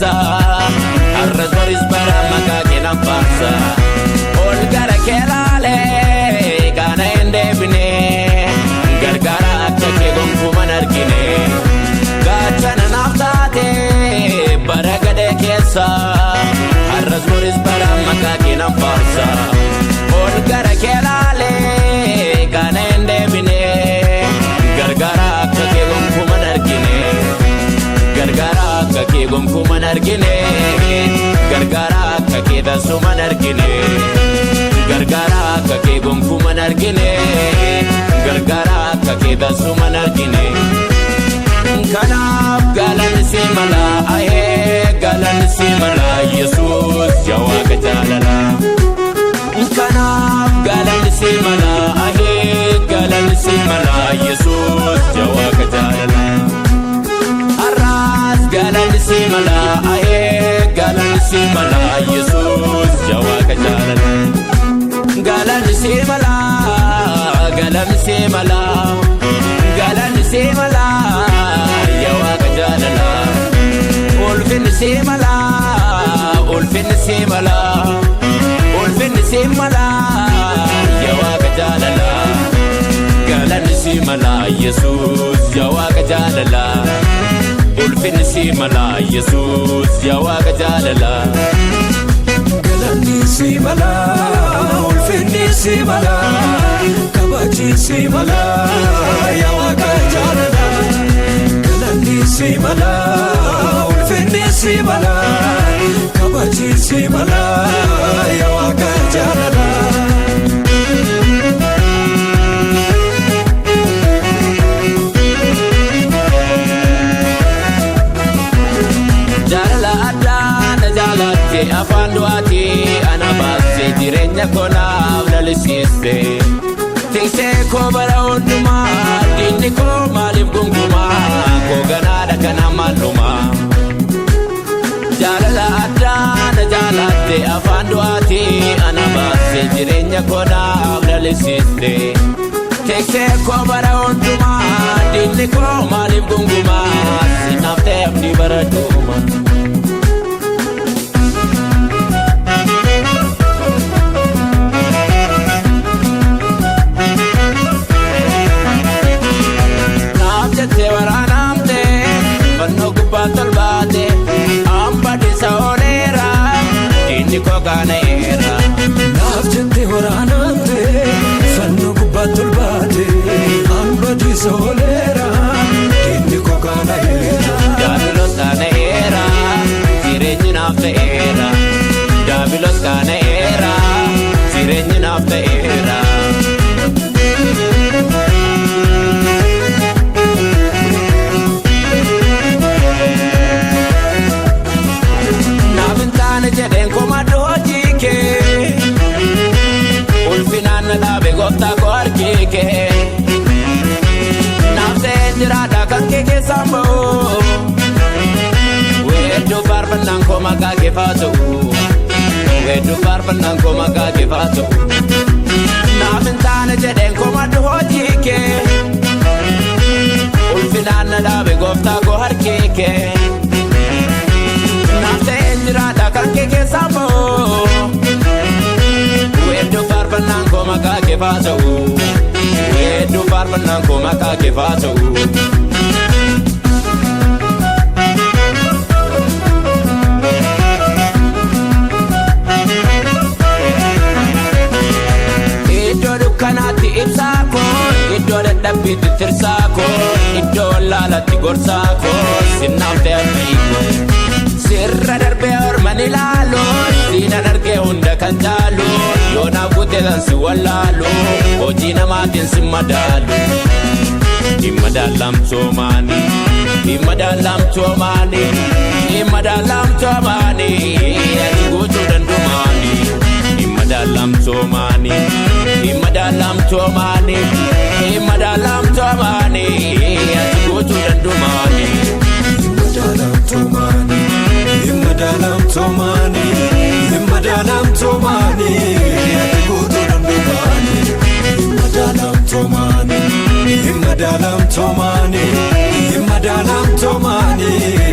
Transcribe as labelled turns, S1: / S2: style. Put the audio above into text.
S1: keessa arras boris bara maqaa kee nan faarsa ol gara kee laalee gaana hin deebine gargaara akka kee gonkuman argine gaachana naaf taate bara gadee keessa arras boris bara maqaa kee nan faarsa ol gara kee laalee gaana hin deebine gargaara akka kee gonkuman argine gargaara akka kee gonkuman argine gargaara akka kee dansuman argine gargaara akka kee gonkuman argine gargaara akka kee dansuman argine kanaaf galanni si mala ahee galanni si mala Yesuus yaa Waaqa jaalala kanaaf galanni si mala ahee galanni si mala Yesuus yaa Waaqa jaalala galanni si mala ahee galanni si mala Yesuus yaa Waaqa jaalala galanni si mala galanni si mala galanni si mala yaa Waaqa jaalala ulfinni si mala ulfinni si mala ulfinni si mala yaa Waaqa jaalala galanni si mala Yesuus yaa Waaqa jaalala ulfinni si mala Yesuus yaa Waaqa jaalala
S2: galanni si mala ulfinni si mala kabaji si mala yaa Waaqa jaalala galanni si mala ulfinni si mala kabaji si mala yaa Waaqa jaalala afaan du'aati ana baasee jireenya konaaf lalisiiste tiksee koo bara hundumaa diinni koo maaliif gungumaa koo ganaadha kana maallumaa jaalala addaa na jaalatte afaan du'aati ana baasee jireenya konaaf lalisiiste tiksee koo bara hundumaa diinni koo maaliif gungumaa sinaaf ta'e abdii bara duuma tolbaate ambadisa oneera diinni koo gaaneera naaf jette waraanamte fannoo gubbaa tolbaate ambadisa oneera diinni koo gaaneera
S1: daabiloos gaaneera jireenyi naaf ta'eera daabiloos gaaneera jireenyi naaf ta'eera jedhen komando hojii kee ulfinaan na dhaabe gooftaa koo harkii kee naaf ta'ee jiraadha kan kee keessaan ba'u weedduu faarfannaan koo maqaa kee faatu weedduu faarfannaan koo maqaa kee faatu naaf hin taane jedhen komando hojii kee ulfinaan na dhaabe gooftaa koo harkii kee naaf ta'ee jiraadha kan kee keessaan ba'u weedduu faarfannaan koo maqaa kee faatu weedduu faarfannaan koo maqaa kee faatu iddoo dukkanaatti ibsaa koo iddoo dadhabbiitti tirsaa koo iddoo wallaalatti gorsaa koo sinnaaf ta'e abdii koo sirra darbee orman ilaalu siinan argee hunda kan caalu yoo naaf guuteetan si wallaalu hojii namaatiin si madaalu dhimma daallamtoomaani dhimma daallamtoomaani dhimma daallamtoomaani ati guutuu dandumaani dhimma daallamtoomaani dhimma daallamtoomaani dhimma daallamtoomaani ati guutuu dandumaani
S2: dhimma daallamtoomaani Himadalamtomani, Himadalamtomani, Himadalamtomani, Himadalamtomani, Himadalamtomani, Himadalamtomani.